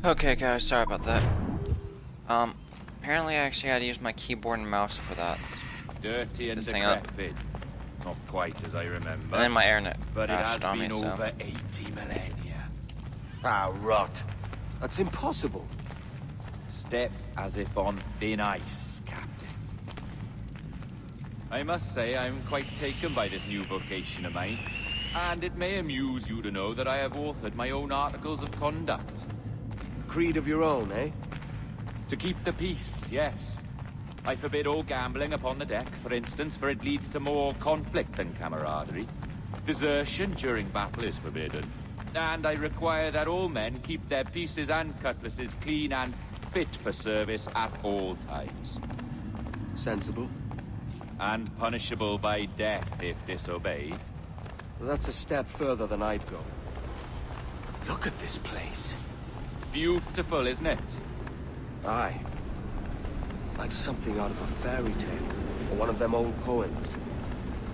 Okay guys, sorry about that. Apparently I actually had to use my keyboard and mouse for that. Dirty and This thing up. decrepit. Not quite as I remember. And then my internet but it has crashed on me, been so... over 80 millennia. Ah, rot. That's impossible. Step as if on thin ice, Captain. I must say I'm quite taken by this new vocation of mine. And it may amuse you to know that I have authored my own articles of conduct. Creed of your own, eh? To keep the peace, yes. I forbid all gambling upon the deck, for instance, for it leads to more conflict than camaraderie. Desertion during battle is forbidden. And I require that all men keep their pieces and cutlasses clean and fit for service at all times. Sensible. And punishable by death if disobeyed. Well, that's a step further than I'd go. Look at this place. Beautiful, isn't it? Aye. It's like something out of a fairy tale, or one of them old poems.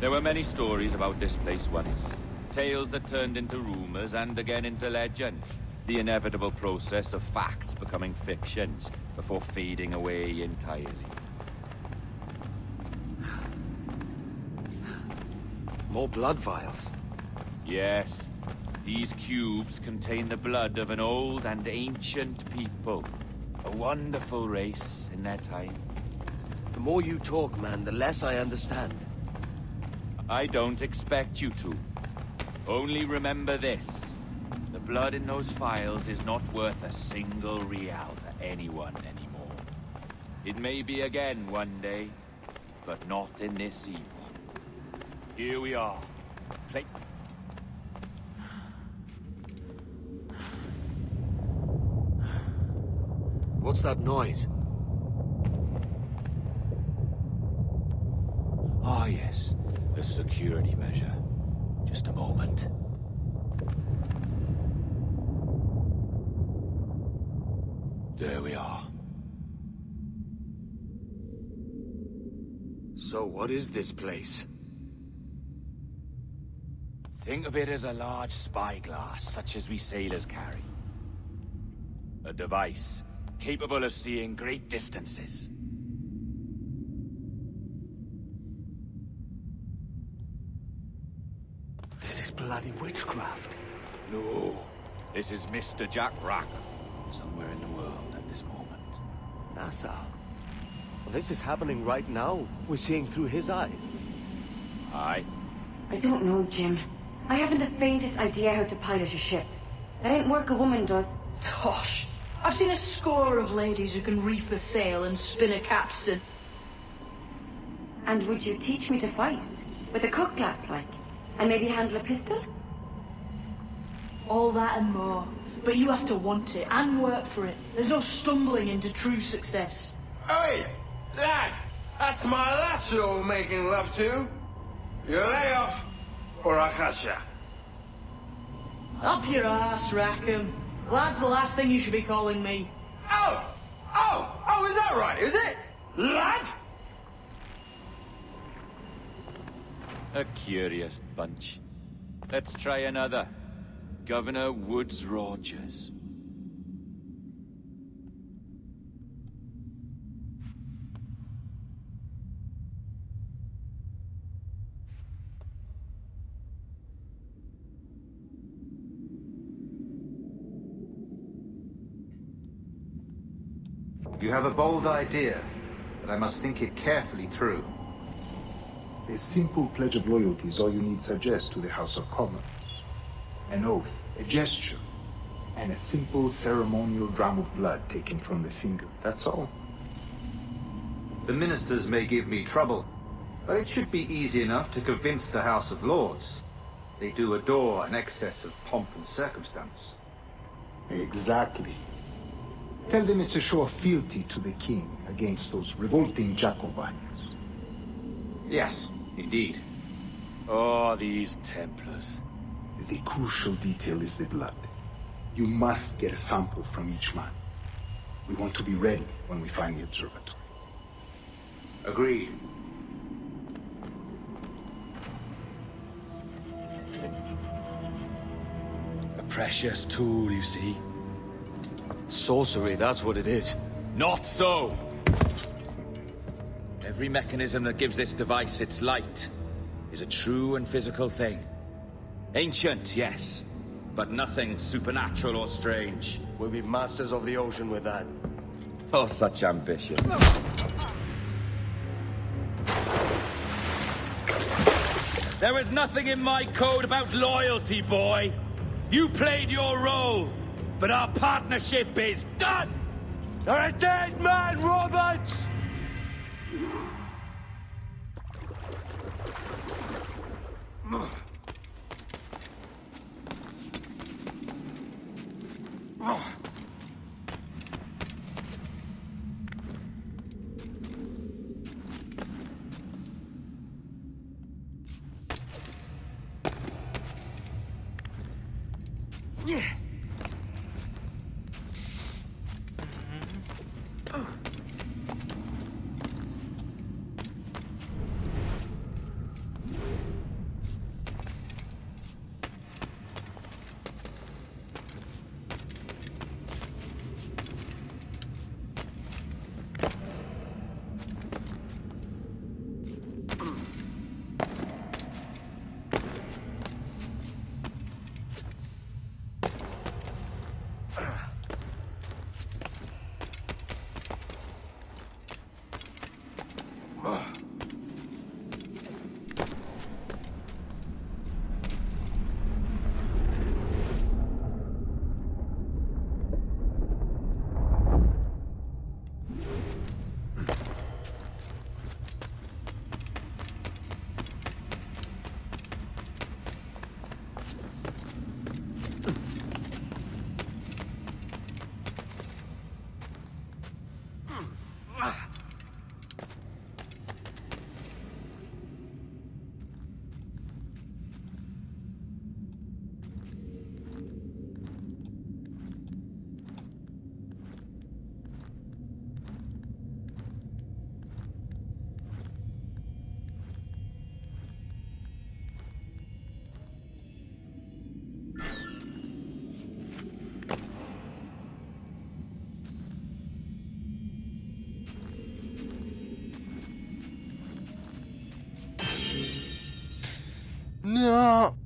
There were many stories about this place once. Tales that turned into rumors and again into legend. The inevitable process of facts becoming fictions before fading away entirely. More blood vials. Yes, these cubes contain the blood of an old and ancient people. A wonderful race in their time. The more you talk, man, the less I understand. I don't expect you to. Only remember this. The blood in those files is not worth a single real to anyone anymore. It may be again one day, but not in this epoch. Here we are. What's that noise? Ah, yes. The security measure. Just a moment. There we are. So what is this place? Think of it as a large spyglass, such as we sailors carry. A device capable of seeing great distances. This is bloody witchcraft. No, this is Mr. Jack Rackham, somewhere in the world at this moment. NASA. Well, this is happening right now. We're seeing through his eyes. Aye. I don't know, Jim. I haven't the faintest idea how to pilot a ship. That ain't work a woman does. Tosh. I've seen a score of ladies who can reef a sail and spin a capstan. And would you teach me to fight? With a cutlass, like? And maybe handle a pistol? All that and more. But you have to want it and work for it. There's no stumbling into true success. Hey, lad! That's my lass you're making love to. You lay off, or I'll catch ya. Up your ass, Rackham. Lad's the last thing you should be calling me. Oh, is that right, is it? Lad? A curious bunch. Let's try another. Governor Woods Rogers. You have a bold idea, but I must think it carefully through. A simple pledge of loyalty is all you need suggest to the House of Commons. An oath, a gesture, and a simple ceremonial dram of blood taken from the finger. That's all. The ministers may give me trouble, but it should be easy enough to convince the House of Lords. They do adore an excess of pomp and circumstance. Exactly. Tell them it's a show of fealty to the king against those revolting Jacobites. Yes, indeed. Oh, these Templars. The crucial detail is the blood. You must get a sample from each man. We want to be ready when we find the observatory. Agreed. A precious tool, you see. sorcery, that's what it is. Not so! Every mechanism that gives this device its light is a true and physical thing. Ancient, yes, but nothing supernatural or strange. We'll be masters of the ocean with that. Oh, such ambition. There is nothing in my code about loyalty, boy. You played your role, but our partnership is done! You're a dead man, Roberts! No.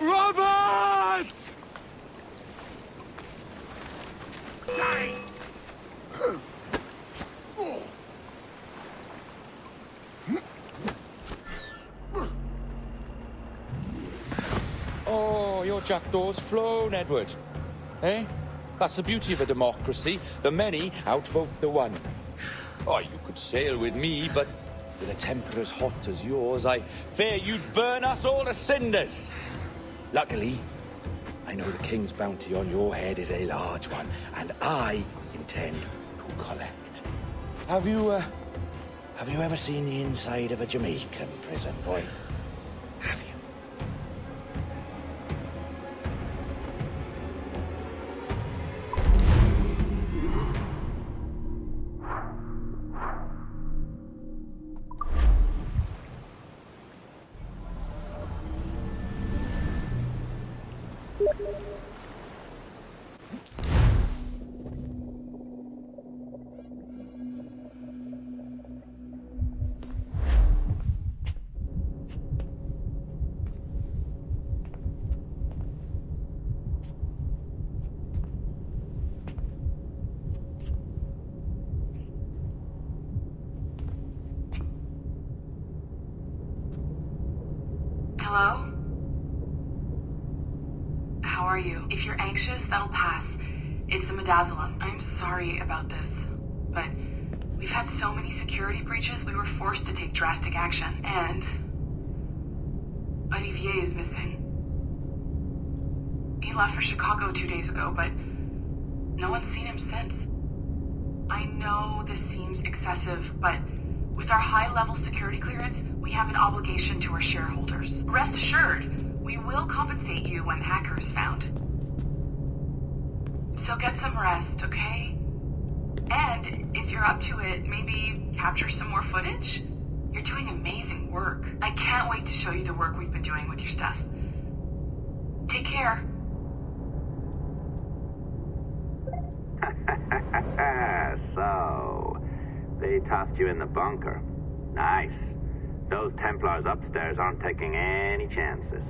Roberts! Oh, your jackdaw's flown, Edward. Eh? That's the beauty of a democracy. The many outvote the one. Oh, you could sail with me, but with a temper as hot as yours, I fear you'd burn us all to cinders. Luckily, I know the king's bounty on your head is a large one, and I intend to collect. Have you ever seen the inside of a Jamaican prison, boy? Have you? Hello? How are you? If you're anxious, that'll pass. It's the midazolam. I'm sorry about this, but we've had so many security breaches, we were forced to take drastic action. And Olivier is missing. He left for Chicago 2 days ago, but no one's seen him since. I know this seems excessive, but with our high-level security clearance, we have an obligation to our shareholders. Rest assured, we will compensate you when the hacker is found. So get some rest, okay? And if you're up to it, maybe capture some more footage? You're doing amazing work. I can't wait to show you the work we've been doing with your stuff. Take care. So, they tossed you in the bunker. Nice. Those Templars upstairs aren't taking any chances.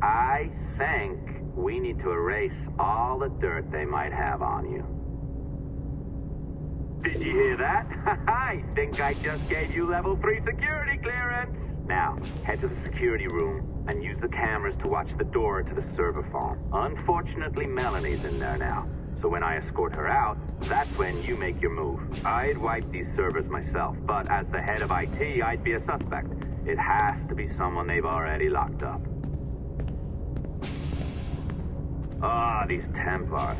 I think we need to erase all the dirt they might have on you. Did you hear that? I think I just gave you level 3 security clearance. Now, head to the security room and use the cameras to watch the door to the server farm. Unfortunately, Melanie's in there now. So when I escort her out, that's when you make your move. I'd wipe these servers myself, but as the head of IT, I'd be a suspect. It has to be someone they've already locked up. Ah, these Templars.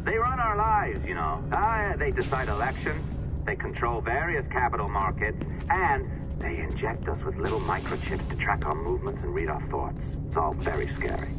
They run our lives, you know. They decide elections, they control various capital markets, and they inject us with little microchips to track our movements and read our thoughts. It's all very scary.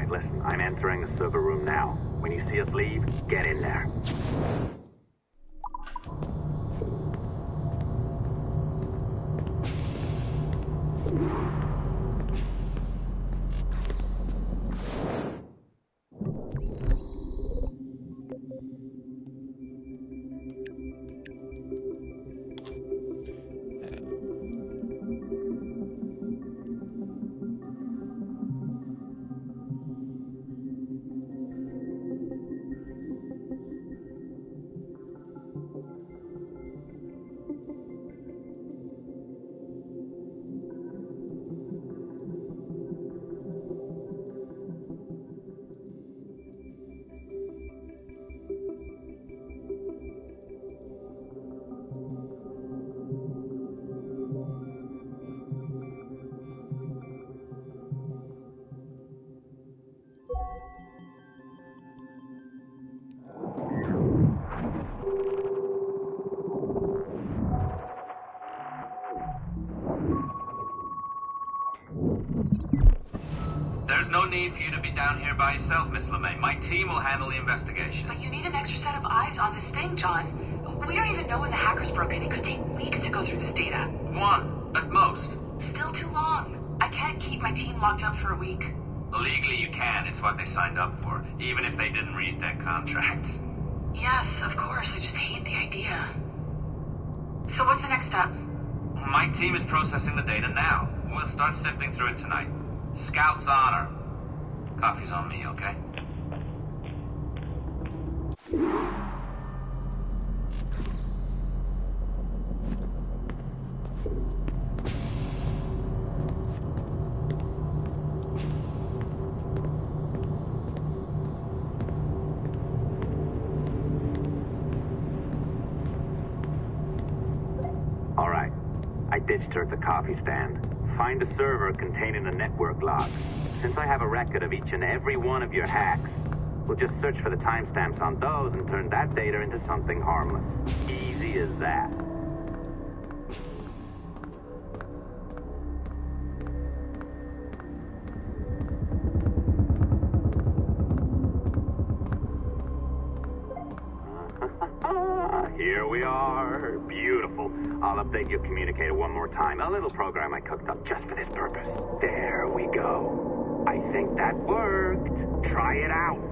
Listen, I'm entering the server room now. When you see us leave, get in there. There's no need for you to be down here by yourself, Miss LeMay. My team will handle the investigation. But you need an extra set of eyes on this thing, John. We don't even know when the hackers broke in. It could take weeks to go through this data. 1, at most. Still too long. I can't keep my team locked up for a week. Legally you can. It's what they signed up for, even if they didn't read their contracts. Yes, of course. I just hate the idea. So what's the next step? My team is processing the data now. We'll start sifting through it tonight. Scout's honor. Coffee's on me, okay? All right. I ditched her at the coffee stand. Find a server containing the network logs. Since I have a record of each and every one of your hacks, we'll just search for the timestamps on those and turn that data into something harmless. Easy as that. Here we are. Beautiful. I'll update your communicator one more time. A little program I cooked up just for this purpose. There we go. I think that worked. Try it out.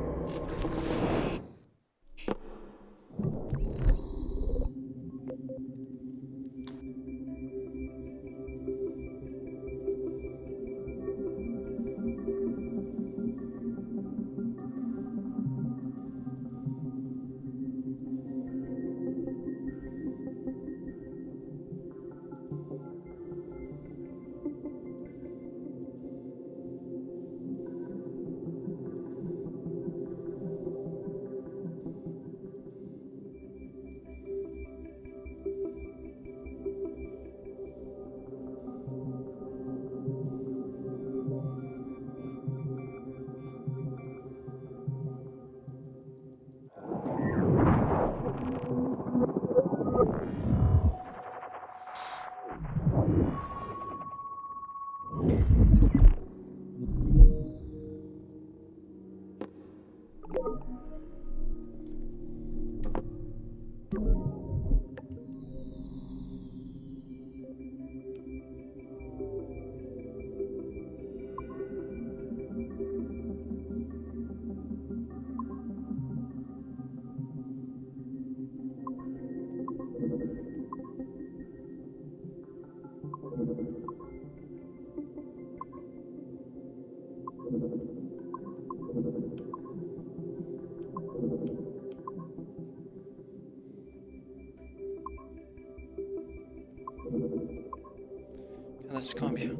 Let's come here.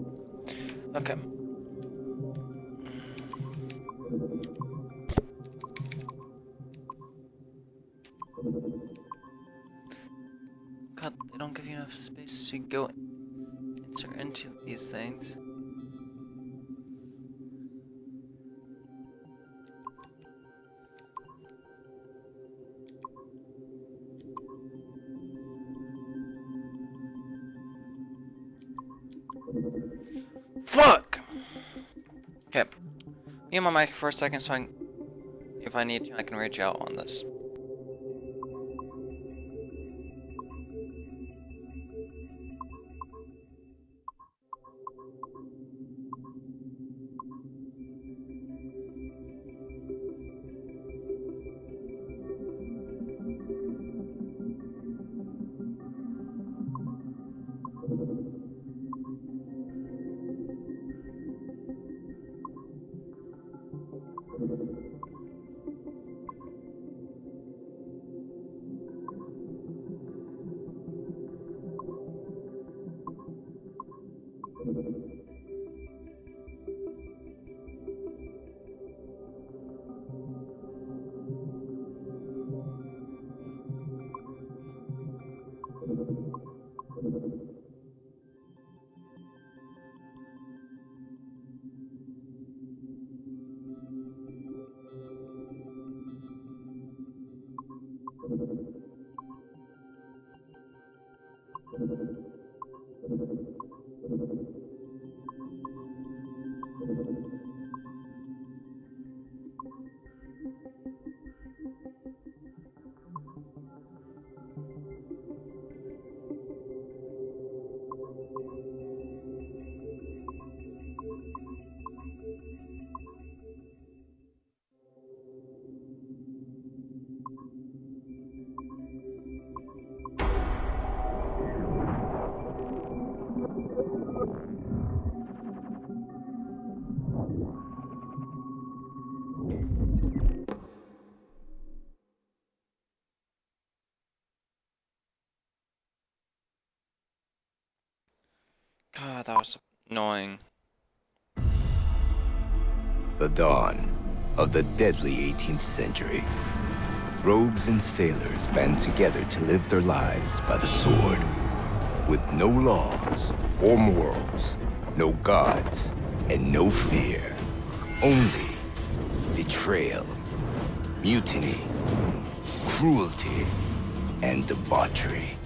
Okay. God, they don't give you enough space to go insert into these things. Fuck! Okay. Mute my mic for a second so if I need to, I can reach out on this. God, that was annoying. The dawn of the deadly 18th century. Rogues and sailors band together to live their lives by the sword. With no laws or morals, no gods, and no fear. Only betrayal, mutiny, cruelty, and debauchery.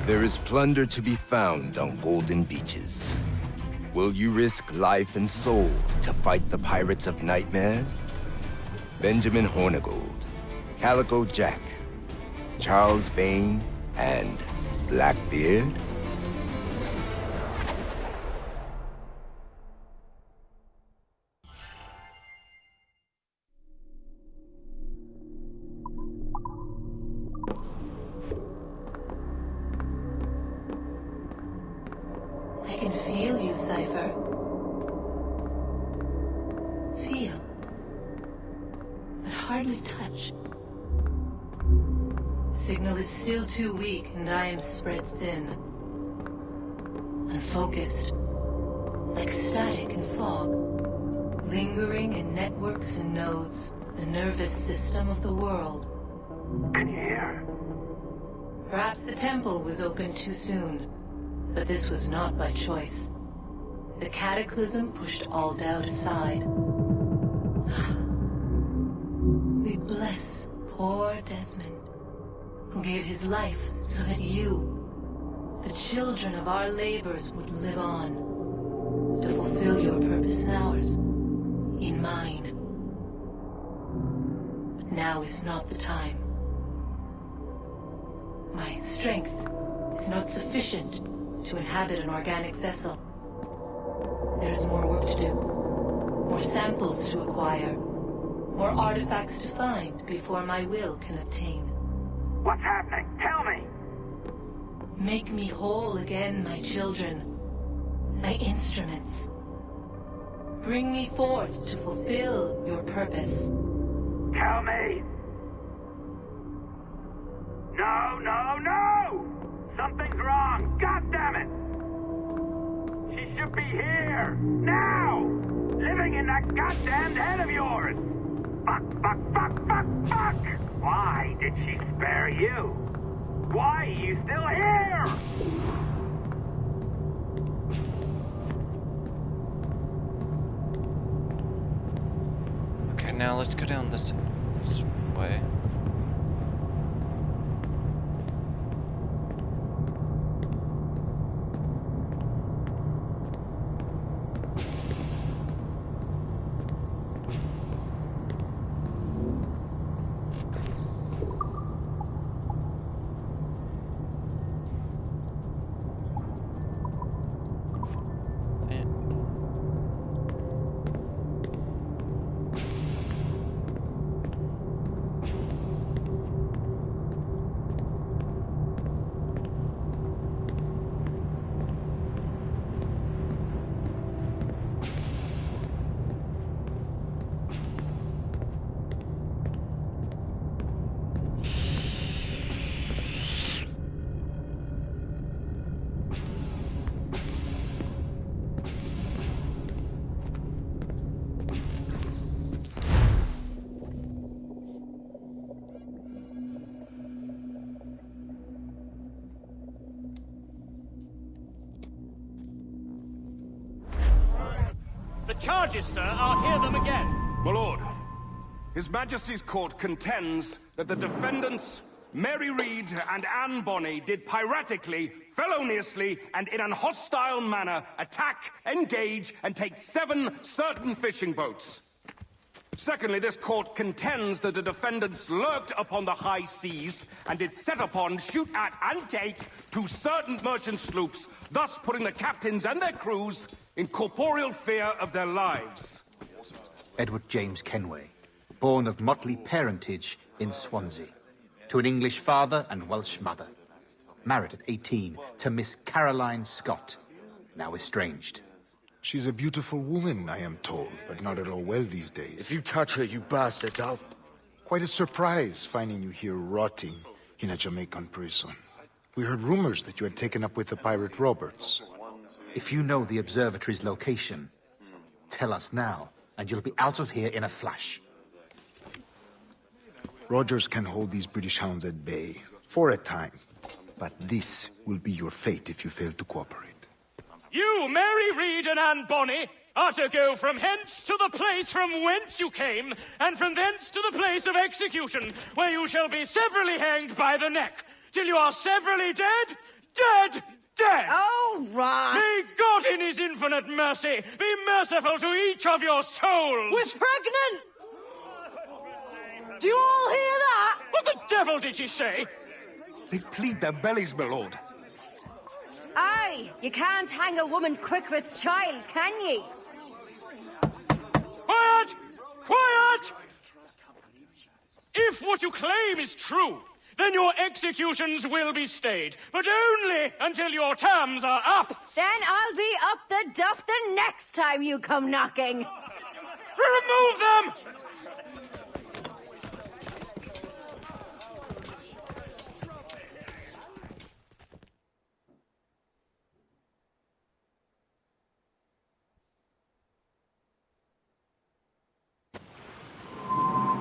There is plunder to be found on golden beaches. Will you risk life and soul to fight the pirates of nightmares? Benjamin Hornigold, Calico Jack, Charles Vane, and Blackbeard? I can feel you, Cypher. Feel. But hardly touch. Signal is still too weak, and I am spread thin. Unfocused. Like static and fog. Lingering in networks and nodes. The nervous system of the world. Can you hear? Perhaps the temple was opened too soon. But this was not by choice. The cataclysm pushed all doubt aside. We bless poor Desmond, who gave his life so that you, the children of our labors, would live on, to fulfill your purpose in ours, in mine. But now is not the time. My strength is not sufficient to inhabit an organic vessel. There is more work to do, more samples to acquire, more artifacts to find before my will can obtain. What's happening? Tell me! Make me whole again, my children, my instruments. Bring me forth to fulfill your purpose. Tell me! No, no, no! Something's wrong! God damn it! She should be here! Now! Living in that goddamned head of yours! Fuck, fuck, fuck, fuck, fuck! Why did she spare you? Why are you still here? Okay, now let's go down this way. The charges, sir, I'll hear them again. My lord, His Majesty's court contends that the defendants, Mary Reed and Anne Bonny, did piratically, feloniously, and in an hostile manner attack, engage, and take 7 certain fishing boats. Secondly, this court contends that the defendants lurked upon the high seas and did set upon, shoot at, and take 2 certain merchant sloops, thus putting the captains and their crews in corporeal fear of their lives. Edward James Kenway, born of motley parentage in Swansea, to an English father and Welsh mother. Married at 18 to Miss Caroline Scott, now estranged. She's a beautiful woman, I am told, but not at all well these days. If you touch her, you bastards, I'll... Quite a surprise finding you here rotting in a Jamaican prison. We heard rumors that you had taken up with the pirate Roberts. If you know the observatory's location, tell us now, and you'll be out of here in a flash. Rogers can hold these British hounds at bay, for a time. But this will be your fate if you fail to cooperate. You, Mary Reed and Anne Bonny, are to go from hence to the place from whence you came, and from thence to the place of execution, where you shall be severally hanged by the neck, till you are severally dead, dead, dead! Oh, Ross! May God in his infinite mercy be merciful to each of your souls! We're pregnant! Do you all hear that? What the devil did she say? They plead their bellies, my lord. Aye, you can't hang a woman quick with child, can ye? Quiet! Quiet! If what you claim is true, then your executions will be stayed, but only until your terms are up. Then I'll be up the duff the next time you come knocking. Remove them!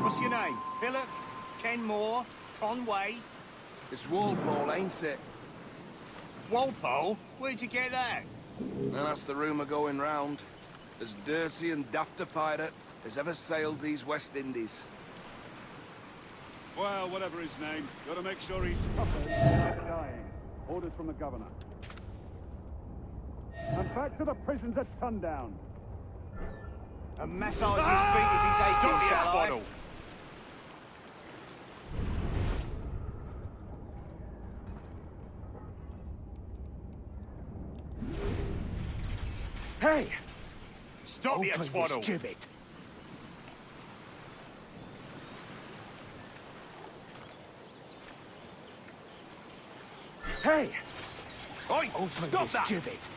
What's your name? Billock? Kenmore? Conway? It's Walpole, ain't it? Walpole? Where'd you get that? And that's the rumour going round. As dirty and daft a pirate as ever sailed these West Indies. Well, whatever his name, gotta make sure he's dying. Orders from the governor. And back to the prisons at sundown. A massage his feet if he's aching, shall I? Hey! Stop your twaddle! Gibbet. Hey! Oi! Open Stop this that! gibbet.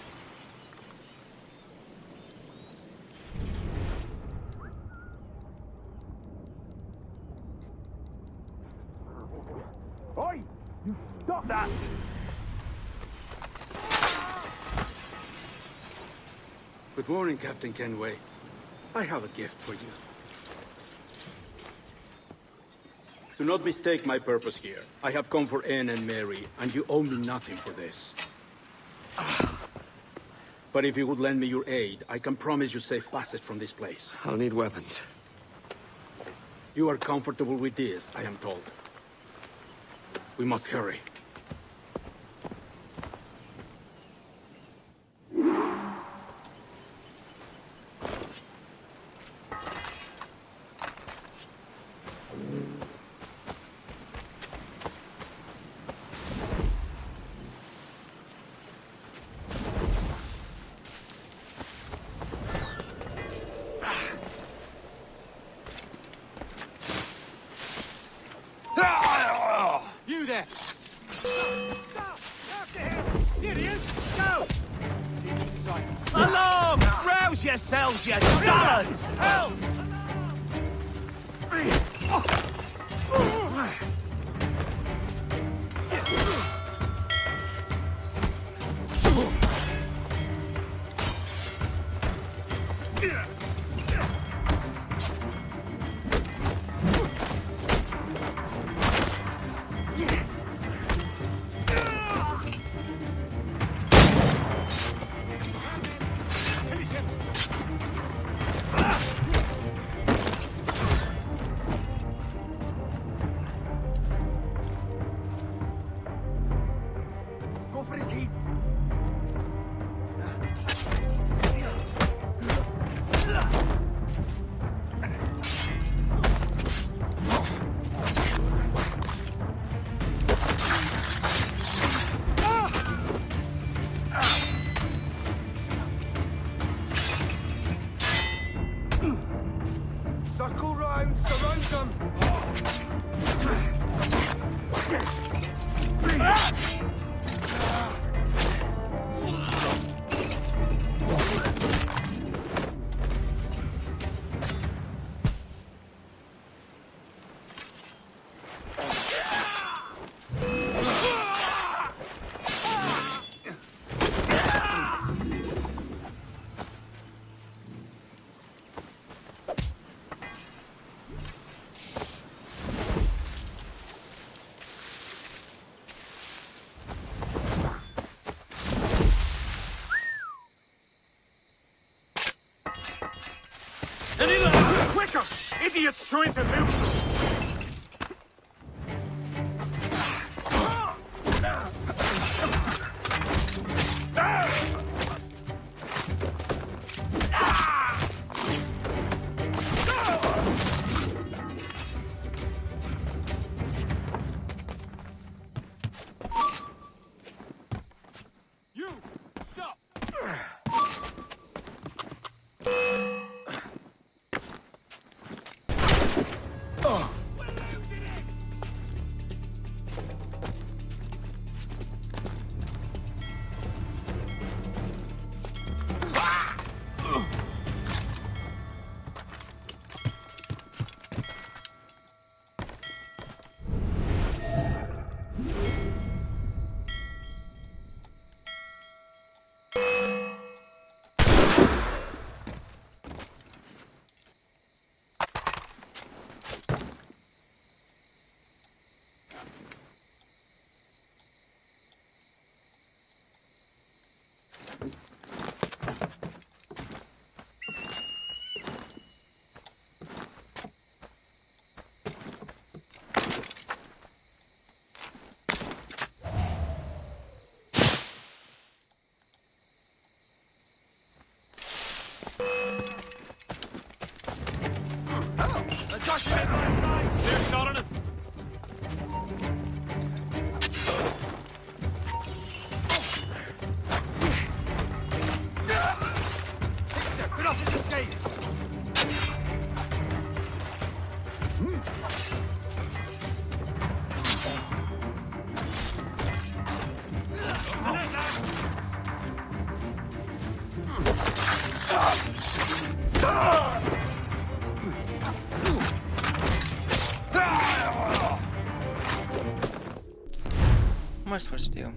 Oi! You stop that! Good morning, Captain Kenway. I have a gift for you. Do not mistake my purpose here. I have come for Anne and Mary, and you owe me nothing for this. But if you would lend me your aid, I can promise you safe passage from this place. I'll need weapons. You are comfortable with this, I am told. We must hurry. You there! Here he is! Go! Alarm! Rouse yourselves, you dullards! Help! Idiots trying to loot! You! Stop! Clear shot on it. Get off this escape! What am I supposed to do?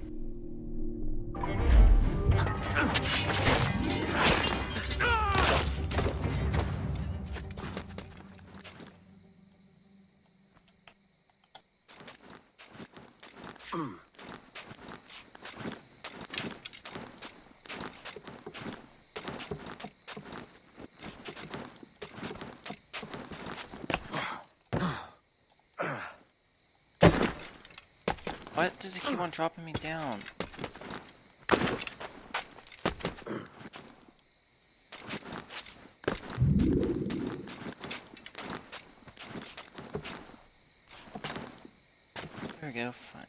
Why does it keep on dropping me down? There we go, fine.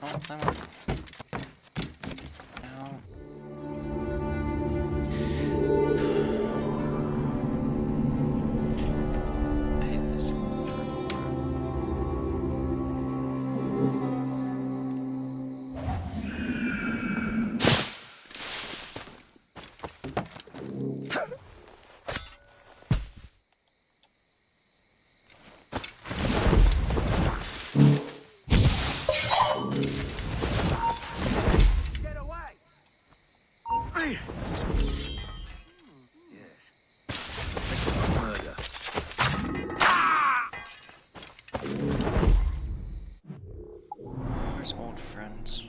Oh, I'm on. Now. I hate this. Where's old friends?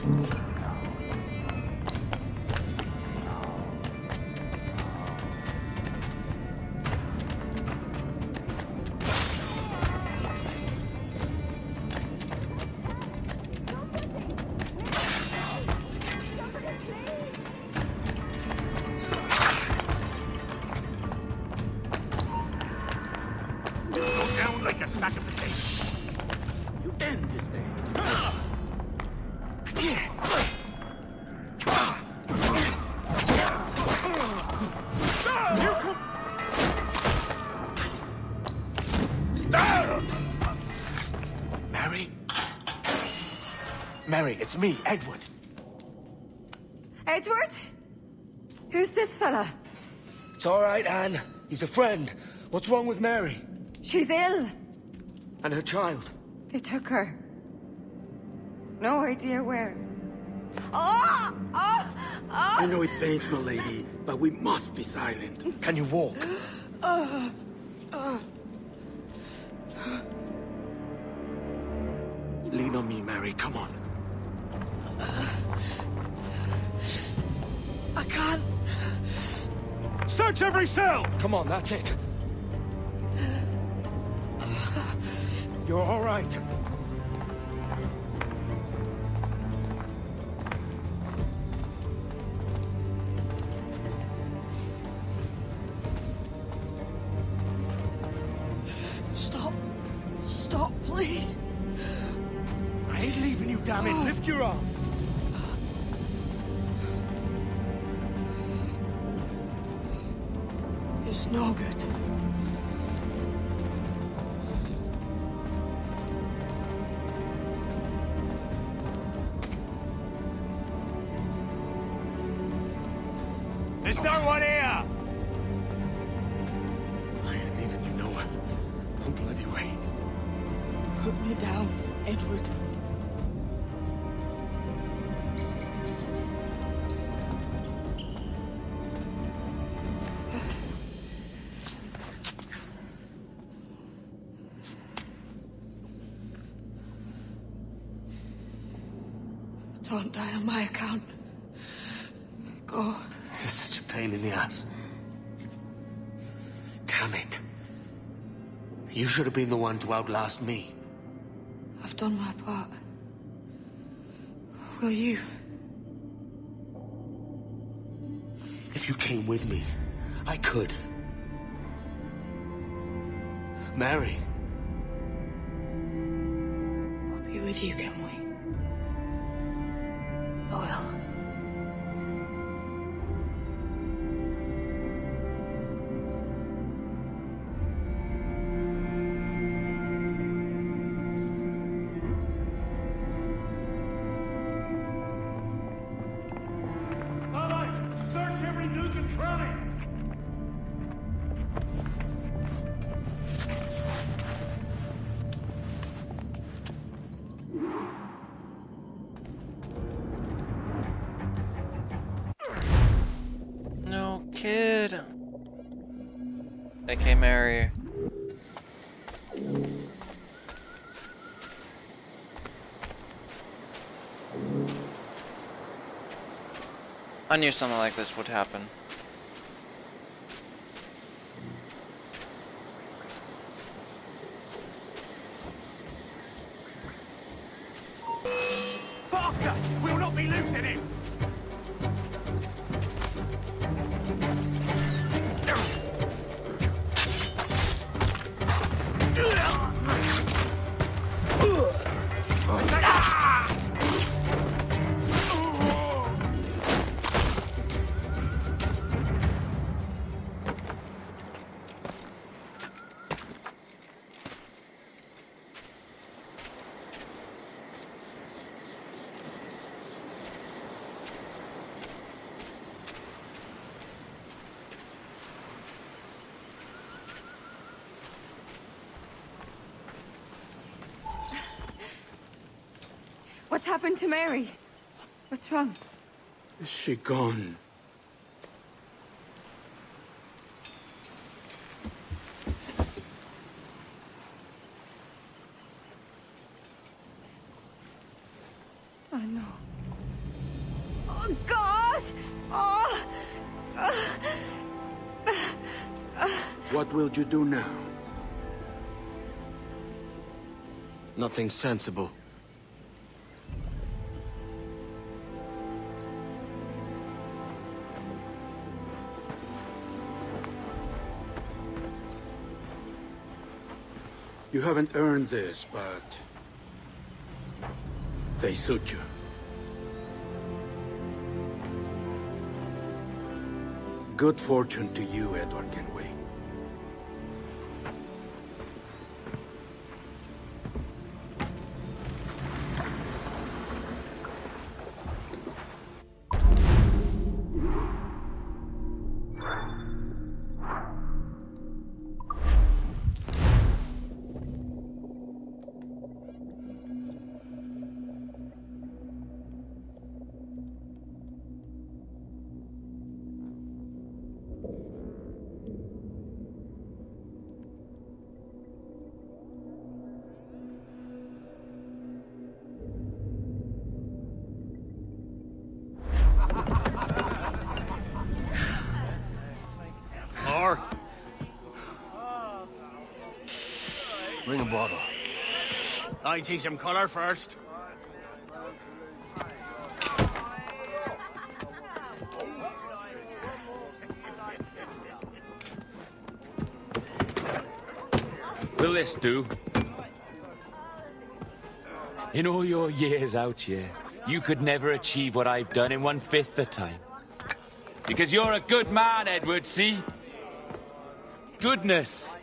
Down like a sack of potatoes. You end this day. Mary? Mary, it's me, Edward. Edward? Who's this fella? It's all right, Anne. He's a friend. What's wrong with Mary? She's ill. And her child? They took her. No idea where. Oh! Oh! Oh! I know it pains my lady, but we must be silent. Can you walk? Lean on me, Mary. Come on. I can't. Search every cell! Come on, that's it. You're all right. Stop. Stop, please. I ain't leaving you, damn it. Lift your arm. It's no good. There's no one here! I ain't leaving you nowhere. No bloody way. Put me down, Edward. Don't die on my account. Go. This is such a pain in the ass. Damn it. You should have been the one to outlast me. I've done my part. Will you? If you came with me, I could. Mary. I'll be with you, can we? I will. All right, search every nook and cranny! No kid. AK Mary. I knew something like this would happen. Faster! We'll not be losing him! What's happened to Mary? What's wrong? Is she gone? I know. Oh, God! Oh! What will you do now? Nothing sensible. You haven't earned this, but they suit you. Good fortune to you, Edward Kenway. Or bring a bottle. I see some color first. Will this do? In all your years out here, you could never achieve what I've done in 1/5 the time. Because you're a good man, Edward, see? Goodness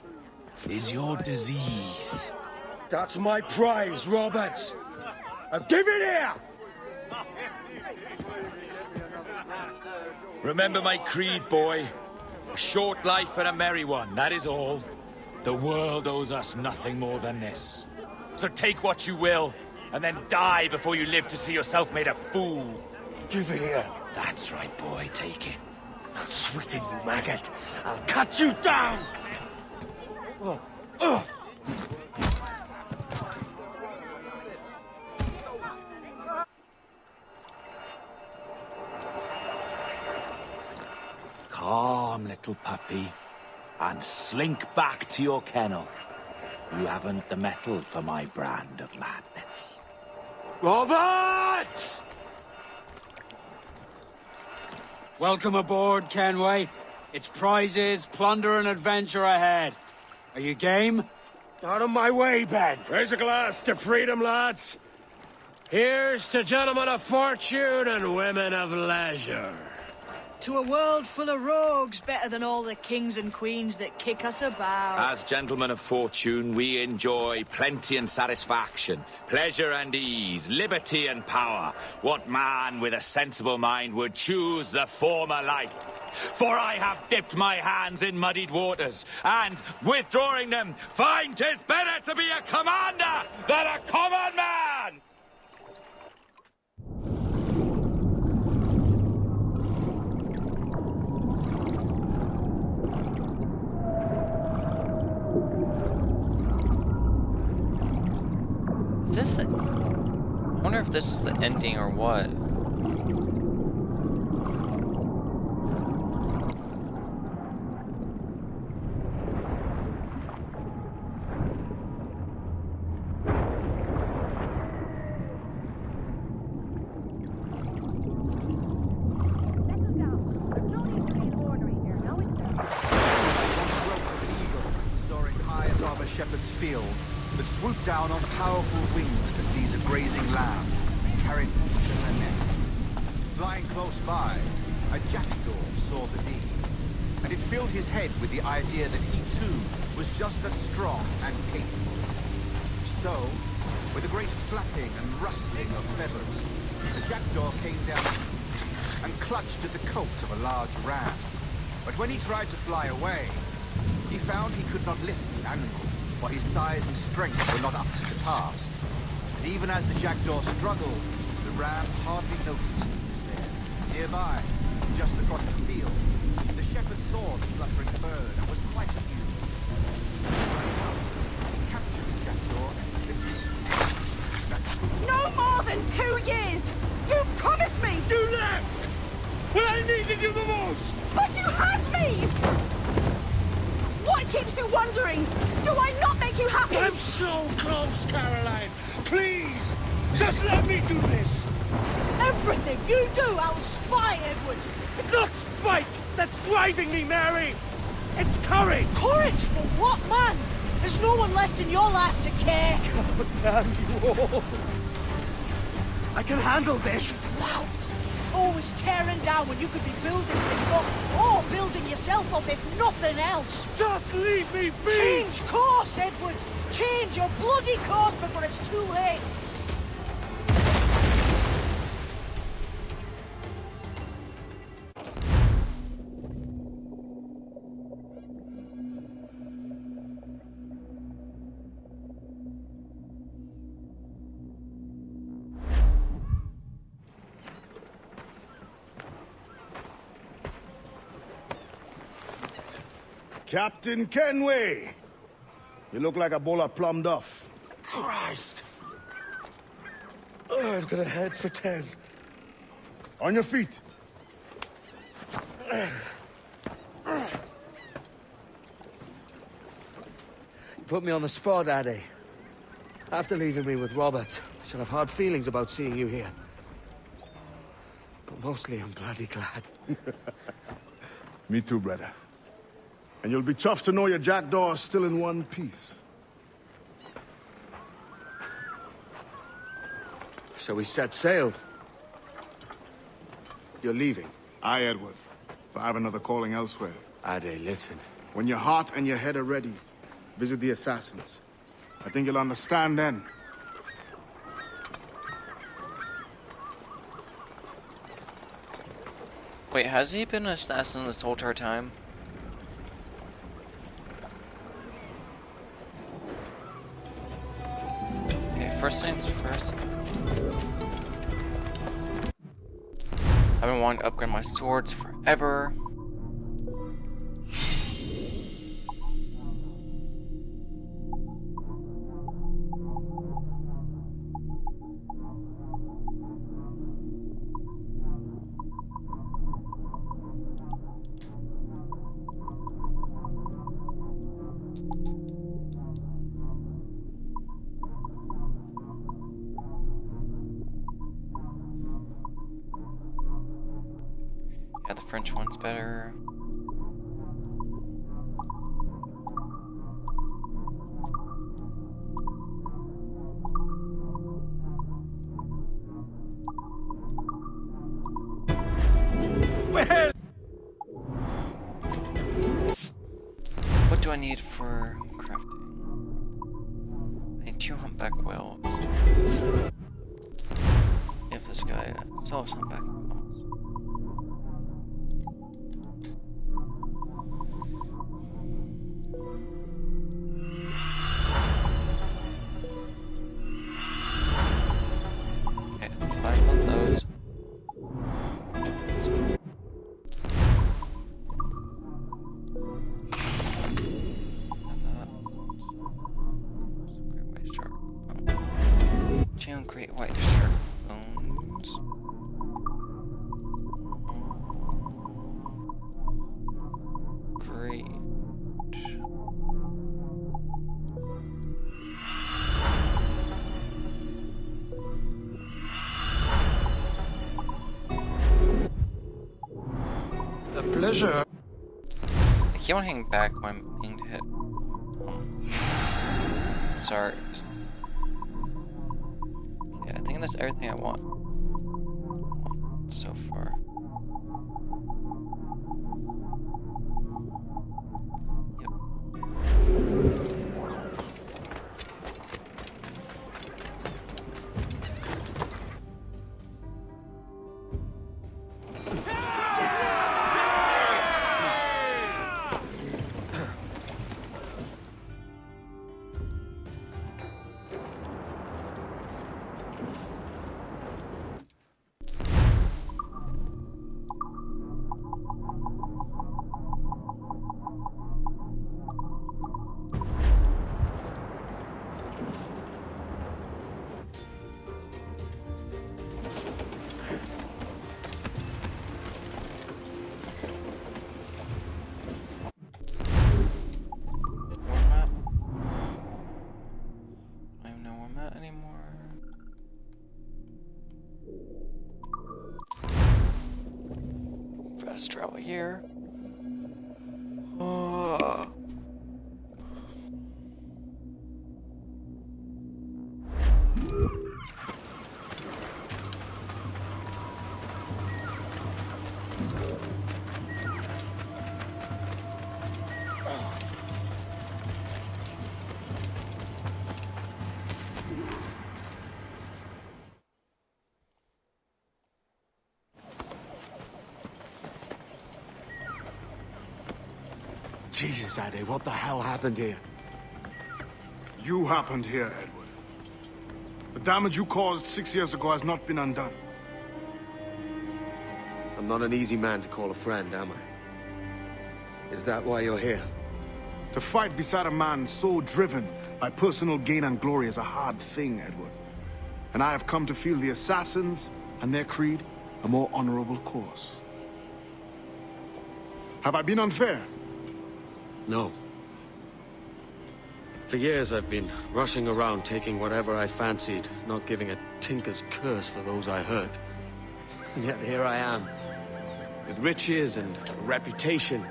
is your disease. That's my prize, Roberts. Now give it here! Remember my creed, boy. A short life and a merry one, that is all. The world owes us nothing more than this. So take what you will, and then die before you live to see yourself made a fool. Give it here. That's right, boy, take it. I'll sweeten you, maggot. I'll cut you down! Oh. Calm, little puppy, and slink back to your kennel. You haven't the mettle for my brand of madness. Robert! Welcome aboard, Kenway. It's prizes, plunder, and adventure ahead. Are you game? Out of my way, Ben. Raise a glass to freedom, lads. Here's to gentlemen of fortune and women of leisure. To a world full of rogues, better than all the kings and queens that kick us about. As gentlemen of fortune, we enjoy plenty and satisfaction, pleasure and ease, liberty and power. What man with a sensible mind would choose the former life? For I have dipped my hands in muddied waters, and, withdrawing them, find 'tis better to be a commander than a common man! Is this the... I wonder if this is the ending or what. Soaring high above a shepherd's field, that swooped down on powerful wings to seize a grazing lamb, carried it to her nest. Flying close by, a jackdaw saw the deed, and it filled his head with the idea that he too was just as strong and capable. So, with a great flapping and rustling of feathers, the jackdaw came down and clutched at the coat of a large ram. But when he tried to fly away, he found he could not lift the animal, for his size and strength were not up to the task. And even as the jackdaw struggled, the ram hardly noticed he was there. Nearby, just across the field, the shepherd saw the fluttering bird and was quite amused. He captured the jackdaw and lifted it. No more than 2 years! You promised me! You left! needed you the most! But you had me! What keeps you wondering? Do I not make you happy? I'm so close, Caroline! Please! Just let me do this! Everything you do, I'll spy, Edward! It's not spite that's driving me, Mary! It's courage! Courage for what, man? There's no one left in your life to care. God damn you all! I can handle this! Loud! Always tearing down when you could be building things up, or building yourself up if nothing else. Just leave me be! Change course, Edward! Change your bloody course before it's too late! Captain Kenway! You look like a bowl of plum duff. Christ! I've got a head for 10. On your feet. You put me on the spot, Addy. After leaving me with Robert, I should have hard feelings about seeing you here. But mostly I'm bloody glad. Me too, brother. And you'll be chuffed to know your jackdaw is still in one piece. So we set sail. You're leaving? Aye, Edward. But I have another calling elsewhere. Ade, listen. When your heart and your head are ready, visit the assassins. I think you'll understand then. Wait, has he been an assassin this whole entire time? Okay, first things first. I've been wanting to upgrade my swords forever. Yeah, the French one's better. What do I need for crafting? I need 2 humpback whales. If this guy sells humpback whales. Okay, 5 of those. Great white shark bones. Great. A pleasure. I keep on hanging back when I'm being hit. Sorry. Yeah, I think that's everything I want so far. fast travel here. Jesus, Ade, what the hell happened here? You happened here, Edward. The damage you caused 6 years ago has not been undone. I'm not an easy man to call a friend, am I? Is that why you're here? To fight beside a man so driven by personal gain and glory is a hard thing, Edward. And I have come to feel the assassins and their creed a more honorable course. Have I been unfair? No. For years I've been rushing around taking whatever I fancied, not giving a tinker's curse for those I hurt. And yet here I am, with riches and a reputation,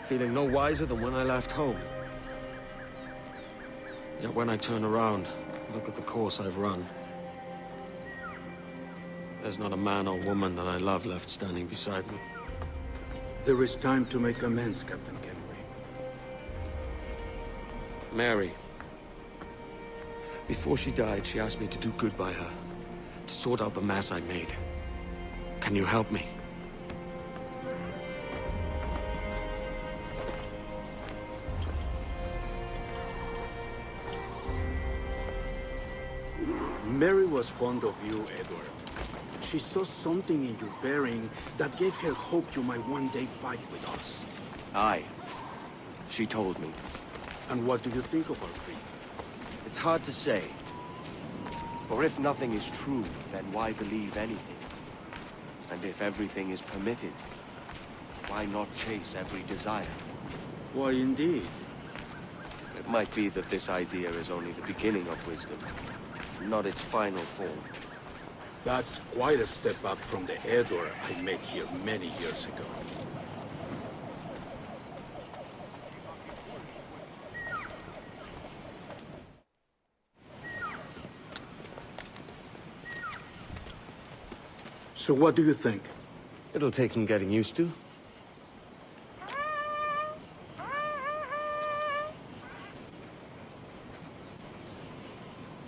feeling no wiser than when I left home. Yet when I turn around, look at the course I've run. There's not a man or woman that I love left standing beside me. There is time to make amends, Captain Kenway. Mary. Before she died, she asked me to do good by her, to sort out the mess I made. Can you help me? Mary was fond of you, Edward. She saw something in your bearing that gave her hope you might one day fight with us. Aye. She told me. And what do you think of our creed? It's hard to say. For if nothing is true, then why believe anything? And if everything is permitted, why not chase every desire? Why, indeed. It might be that this idea is only the beginning of wisdom, not its final form. That's quite a step up from the Edward I met here many years ago. So what do you think? It'll take some getting used to.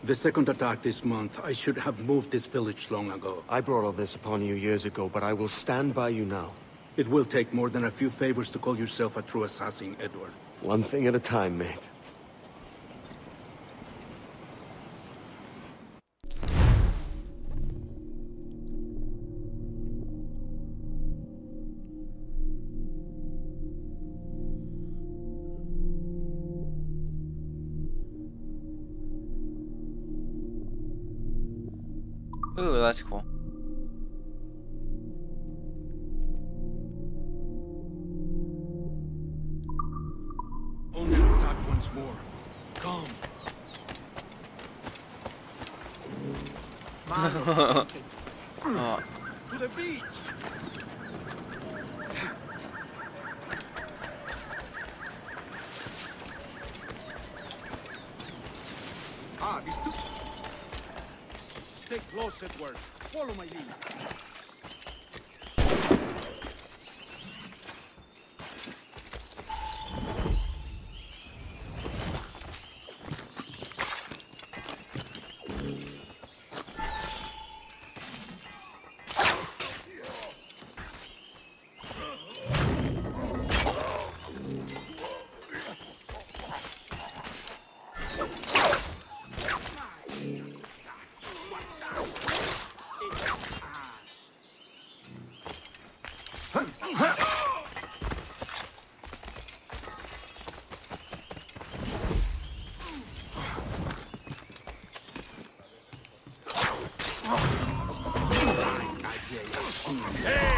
The second attack this month, I should have moved this village long ago. I brought all this upon you years ago, but I will stand by you now. It will take more than a few favors to call yourself a true assassin, Edward. One thing at a time, mate. Ooh, that's cool. Only an attack once more. Come. To the beach. These two. Stay close, Edward. Follow my lead.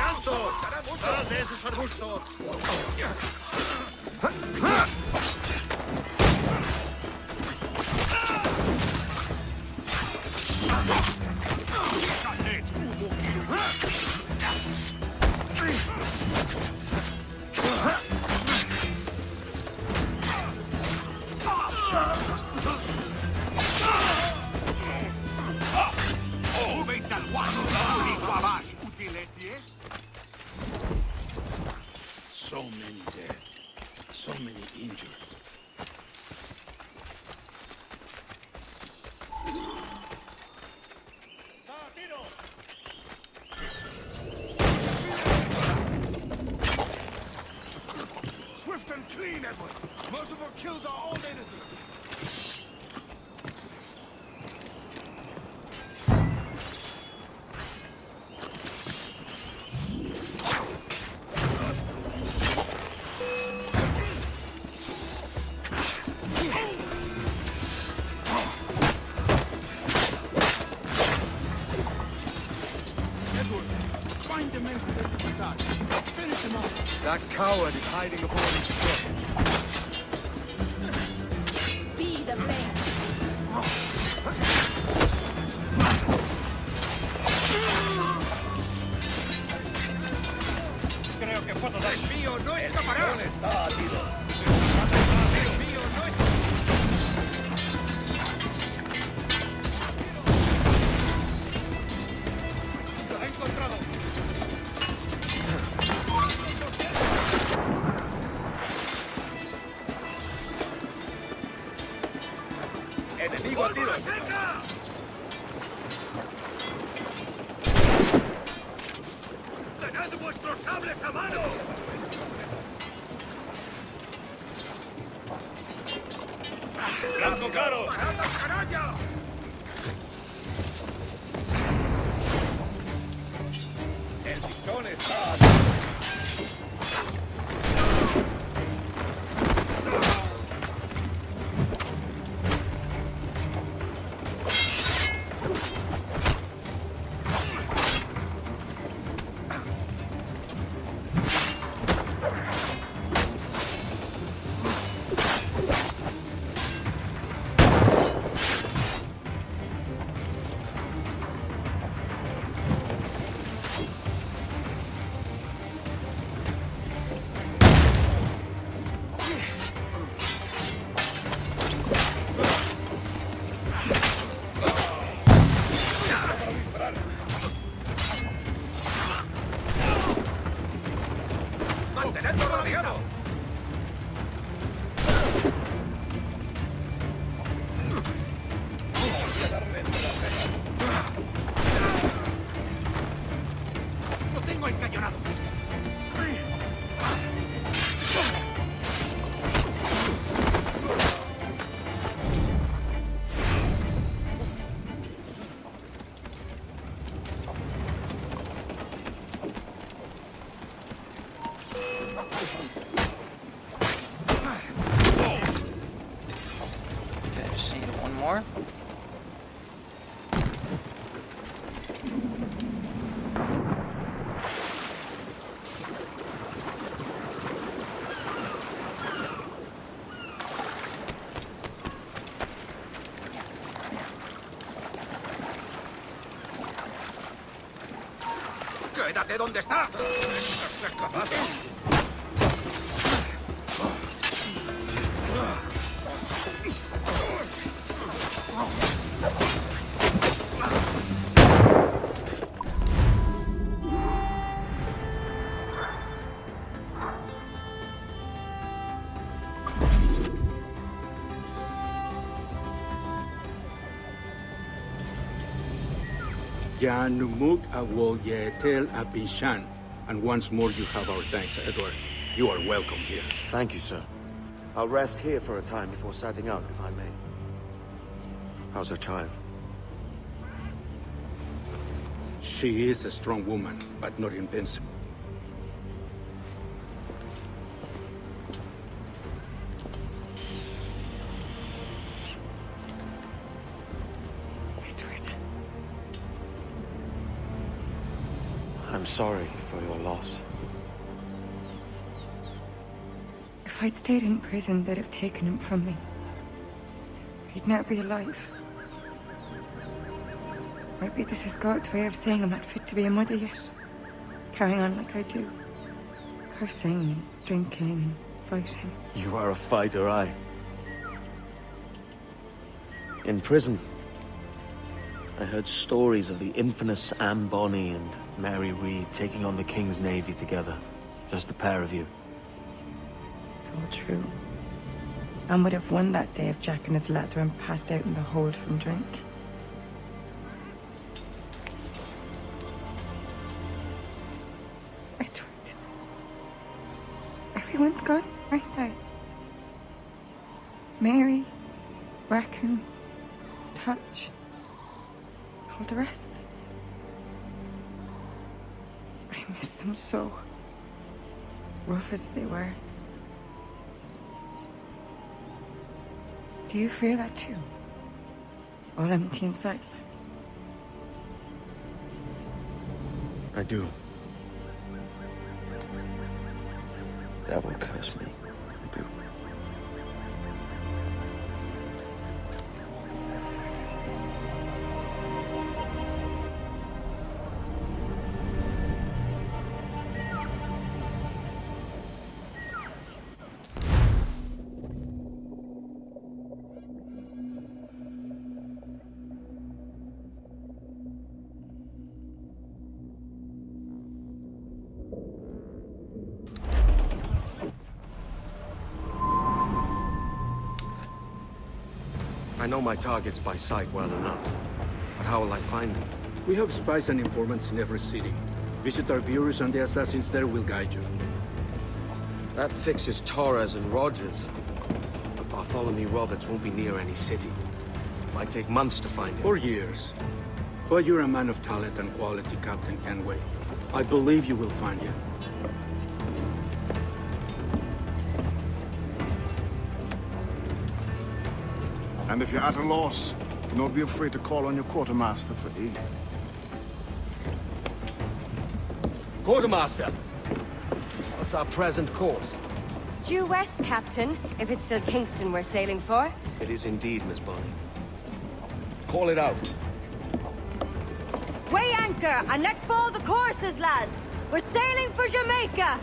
alto! ¡Sal de esos arbustos! So many dead, so many injured. Swift and clean, Edward. Most of our kills are all innocent. Find the men who did this attack. Finish them off. That coward is hiding aboard his ship. Be the best. Creo que puedo dar. ¡El mío no escapará! Está atido. ¡El mío no escapará! ¡Lo he encontrado! ¡Enemigo a tiro! ¡Tened vuestros sables a mano! ¡Blanco claro! ¡Parad la canalla! ¡El pistón está ¡Mantenedlo rodeado! ¡Lo tengo encañonado! Okay, I just need one more. ¡Quédate donde está! ¡Has escapado! Yanumuk awol yetel abishan. And once more you have our thanks, Edward. You are welcome here. Thank you, sir. I'll rest here for a time before setting out, if I may. How's her child? She is a strong woman, but not invincible. Edward. I'm sorry for your loss. If I'd stayed in prison, they'd have taken him from me. He'd now be alive. Maybe this is God's way of saying I'm not fit to be a mother yet. Carrying on like I do. Cursing, drinking, fighting. You are a fighter, aye. In prison, I heard stories of the infamous Anne Bonny and Mary Read taking on the King's Navy together. Just the pair of you. It's all true. Anne would have won that day if Jack and his lads weren't passed out in the hold from drink. It's right. Everyone's gone, aren't they? Mary, Raccoon, Touch, all the rest. I miss them so. Rough as they were. Do you feel that too? All empty inside? I do. Devil curse me. I do. I know my targets by sight well enough, but how will I find them? We have spies and informants in every city. Visit our bureaus and the assassins there will guide you. That fixes Torres and Rogers. But Bartholomew Roberts won't be near any city. Might take months to find him. Or years. But you're a man of talent and quality, Captain Kenway. I believe you will find him. And if you're at a loss, do not be afraid to call on your quartermaster for aid. Quartermaster! What's our present course? Due west, Captain, if it's still Kingston we're sailing for. It is indeed, Miss Bonny. Call it out. Weigh anchor and let fall the courses, lads! We're sailing for Jamaica!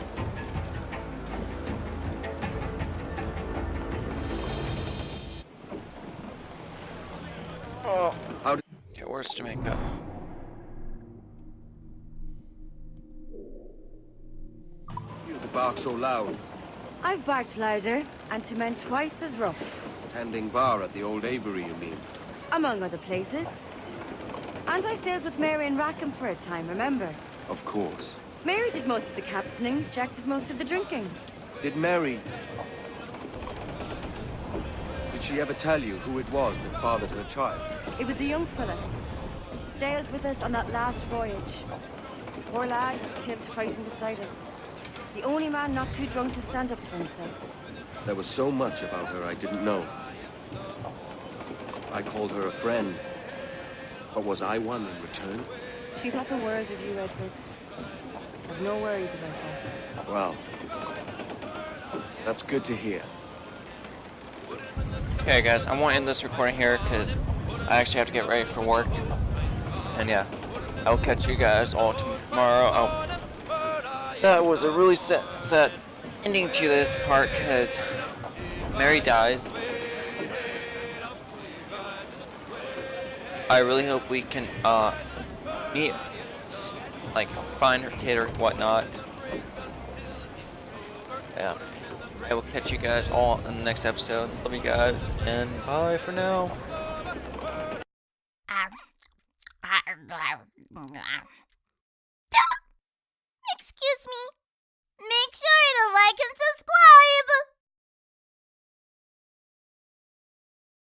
Oh. How did... Okay, where's Jamaica? You bark so loud. I've barked louder, and to men twice as rough. Tending bar at the old Avery, you mean? Among other places. And I sailed with Mary and Rackham for a time, remember? Of course. Mary did most of the captaining, Jack did most of the drinking. Did Mary... Did she ever tell you who it was that fathered her child? It was a young fella. Sailed with us on that last voyage. Poor lad was killed fighting beside us. The only man not too drunk to stand up for himself. There was so much about her I didn't know. I called her a friend. But was I one in return? She thought the world of you, Edward. I've no worries about that. Well, that's good to hear. Okay guys, I want to end this recording here because I actually have to get ready for work. And yeah, I'll catch you guys all tomorrow. That was a really sad ending to this part because Mary dies. I really hope we can meet, like, find her kid or whatnot. Yeah. I will catch you guys all in the next episode. Love you guys, and bye for now.